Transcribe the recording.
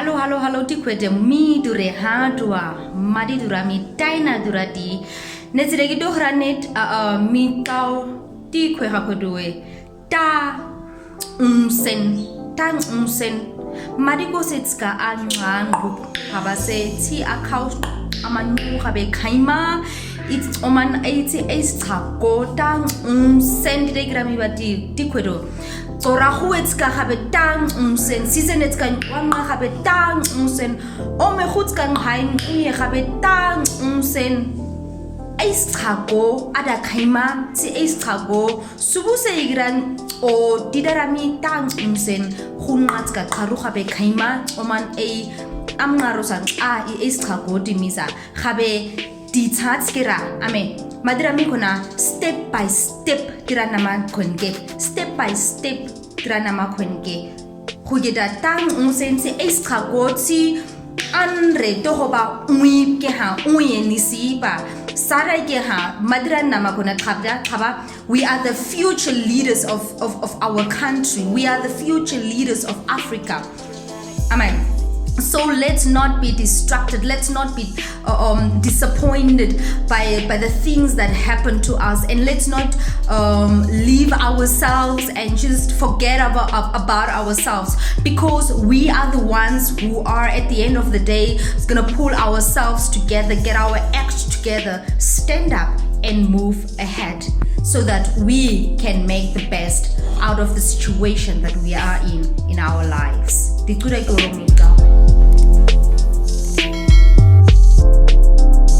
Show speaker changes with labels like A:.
A: Hallo, die kwete mi dure ha dua, madi dura mi taina dura di. Neziregi dohra net mi kau di kwe hakodue. Ta umsen. Madi go setska angangu. Habase ti akau amanu habe kaima. It's oman 88 go tang umsen digrami badi di kwedo. Tora huetska habe tang umsen seasonetska wanga habe tang umsen ome khutska hain uye habe tang umsen eistrago ada kaima ti eistrago subuse igran o didarami tang umsen khunatska kharu habe kaima oman ei amnarosan a eistrago dimisa habe dithatskira ame madrami kona step by step tiranama konge step by step tiranama konge khugeda tang unsense extra goti anre tohoba ui ke ha ui nisiba sara ke ha madranama kona khaba we are the future leaders of our country, we are the future leaders of Africa. Amen. So let's not be distracted, let's not be disappointed by the things that happen to us, and let's not leave ourselves and just forget about ourselves, because we are the ones who are at the end of the day gonna pull ourselves together, get our act together, stand up and move ahead so that we can make the best out of the situation that we are in our lives.